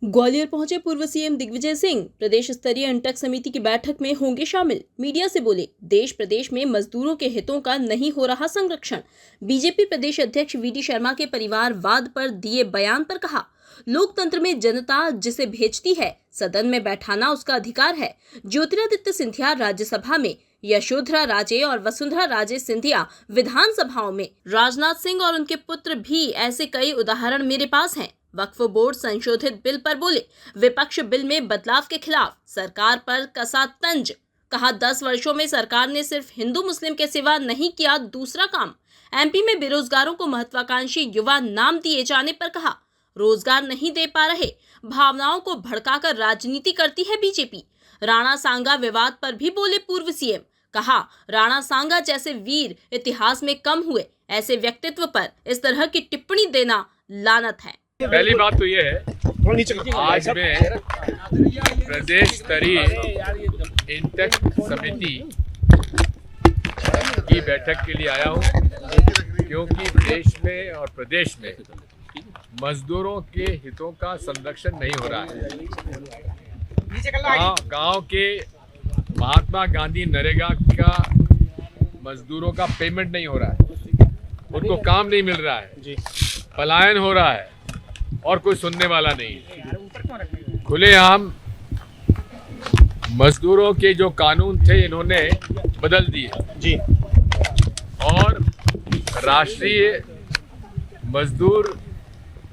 ग्वालियर पहुंचे पूर्व सीएम दिग्विजय सिंह प्रदेश स्तरीय अंटक समिति की बैठक में होंगे शामिल। मीडिया से बोले, देश प्रदेश में मजदूरों के हितों का नहीं हो रहा संरक्षण। बीजेपी प्रदेश अध्यक्ष वीडी शर्मा के परिवारवाद पर दिए बयान पर कहा, लोकतंत्र में जनता जिसे भेजती है सदन में बैठाना उसका अधिकार है। ज्योतिरादित्य सिंधिया राज्यसभा में, यशोधरा राजे और वसुंधरा राजे सिंधिया विधानसभाओं में, राजनाथ सिंह और उनके पुत्र भी, ऐसे कई उदाहरण मेरे पास हैं। वक्फ बोर्ड संशोधित बिल पर बोले, विपक्ष बिल में बदलाव के खिलाफ, सरकार पर कसा तंज। कहा, 10 वर्षों में सरकार ने सिर्फ हिंदू मुस्लिम के सिवा नहीं किया दूसरा काम। एमपी में बेरोजगारों को महत्वाकांक्षी युवा नाम दिए जाने पर कहा, रोजगार नहीं दे पा रहे, भावनाओं को भड़काकर राजनीति करती है बीजेपी। राणा सांगा विवाद पर भी बोले पूर्व सीएम। कहा, राणा सांगा जैसे वीर इतिहास में कम हुए, ऐसे व्यक्तित्व पर इस तरह की टिप्पणी देना लानत है। पहली बात तो ये है, आज मैं प्रदेश स्तरीय इंटक समिति की बैठक के लिए आया हूँ, क्योंकि देश में और प्रदेश में मजदूरों के हितों का संरक्षण नहीं हो रहा है। गांव के महात्मा गांधी नरेगा का मजदूरों का पेमेंट नहीं हो रहा है, उनको काम नहीं मिल रहा है, पलायन हो रहा है और कोई सुनने वाला नहीं है। खुलेआम मजदूरों के जो कानून थे इन्होंने बदल दिए जी, और राष्ट्रीय मजदूर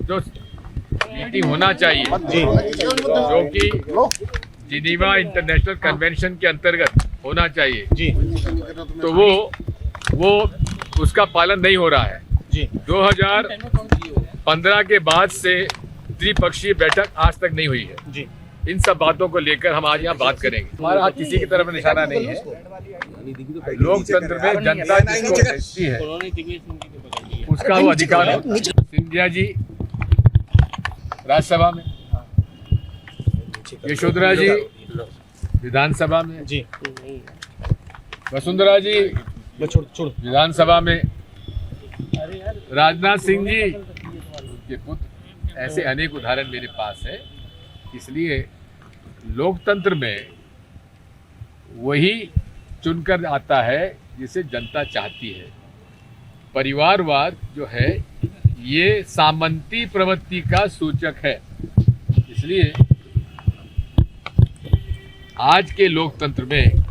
जो मीटिंग होना चाहिए जो कि जिनीवा इंटरनेशनल कन्वेंशन के अंतर्गत होना चाहिए जी, तो वो उसका पालन नहीं हो रहा है जी। 2015 के बाद से त्रिपक्षीय बैठक आज तक नहीं हुई है जी। इन सब बातों को लेकर हम आज यहाँ बात करेंगे। हमारा हाथ किसी की तरफ निशाना नहीं है। लोकतंत्र में जनता जिसको भेजती है उसका वो अधिकार है। सिंधिया जी राज्यसभा में, यशोधरा जी विधानसभा में जी, वसुंधरा जी विधानसभा में, राजनाथ सिंह जी के पुत्र, ऐसे अनेक उदाहरण मेरे पास है। इसलिए लोकतंत्र में वही चुनकर आता है जिसे जनता चाहती है। परिवारवाद जो है ये सामंती प्रवृत्ति का सूचक है। इसलिए आज के लोकतंत्र में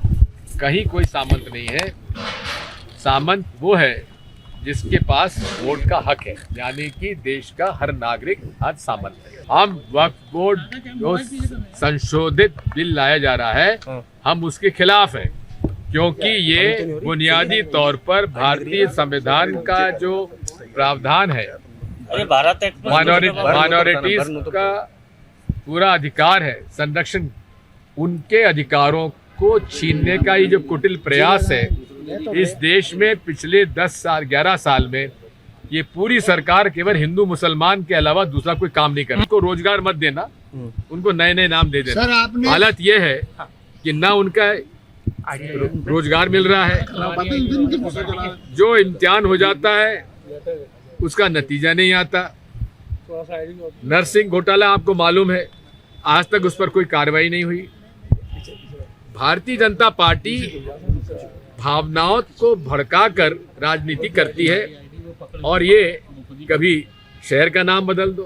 कहीं कोई सामंत नहीं है। सामंत वो है जिसके पास वोट का हक है, यानी कि देश का हर नागरिक आज सामंत है। हम वक्फ बोर्ड जो संशोधित बिल लाया जा रहा है, हम उसके खिलाफ हैं, क्योंकि ये बुनियादी तौर पर भारतीय संविधान का जो प्रावधान है, माइनॉरिटीज का पूरा अधिकार है संरक्षण, उनके अधिकारों को छीनने का ये जो कुटिल प्रयास है इस देश में पिछले 11 साल में ये पूरी सरकार केवल हिंदू मुसलमान के अलावा दूसरा कोई काम नहीं कर रही। उनको रोजगार मत देना, उनको नए नए नाम दे देना। हालत ये है कि ना उनका रोजगार मिल रहा है, जो इम्तिहान हो जाता है उसका नतीजा नहीं आता। नर्सिंग घोटाला आपको मालूम है, आज तक उस पर कोई कार्रवाई नहीं हुई। भारतीय जनता पार्टी भावनाओं को भड़काकर राजनीति करती है, और ये कभी शहर का नाम बदल दो,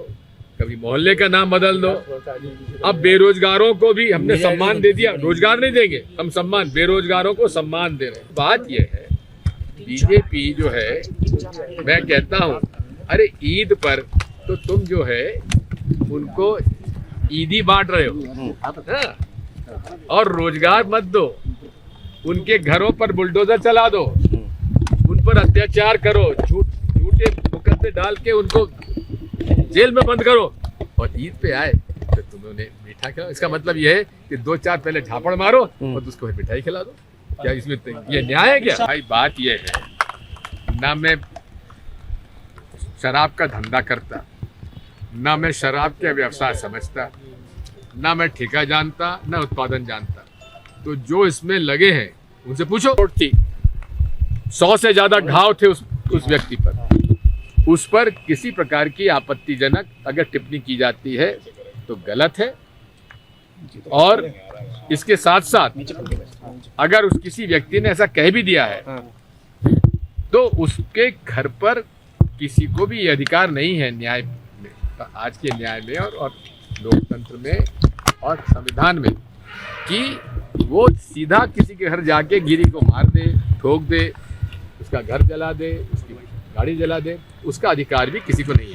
कभी मोहल्ले का नाम बदल दो। अब बेरोजगारों को भी हमने सम्मान दे दिया, रोजगार नहीं देंगे हम, सम्मान, बेरोजगारों को सम्मान दे रहे हैं। बात ये है, बीजेपी जो है, मैं कहता हूँ, अरे ईद पर तो तुम जो है उनको ईदी बांट रहे हो, और रोजगार मत दो, उनके घरों पर बुलडोजर चला दो, उन पर अत्याचार करो, झूठे मुकदमे डाल के उनको जेल में बंद करो, और ईद पे आए तो तुम उन्हें मीठा खिलाओ। इसका मतलब यह है कि 2-4 पहले झापड़ मारो और उसको मिठाई खिला दो। क्या इसमें ये न्याय है क्या? भाई बात यह है, ना मैं शराब का धंधा करता, ना मैं शराब के व्यवसाय समझता, ना मैं ठेका जानता, ना उत्पादन जानता। तो जो इसमें लगे हैं उनसे पूछो। 100 से ज्यादा घाव थे उस व्यक्ति पर, उस पर किसी प्रकार की आपत्तिजनक अगर टिप्पणी की जाती है तो गलत है। और इसके साथ साथ अगर उस किसी व्यक्ति ने ऐसा कह भी दिया है तो उसके घर पर किसी को भी ये अधिकार नहीं है न्याय में, आज के न्याय में और लोकतंत्र में और संविधान में, कि वो सीधा किसी के घर जाके गिरी को मार दे, ठोक दे, उसका घर जला दे, उसकी गाड़ी जला दे। उसका अधिकार भी किसी को नहीं है।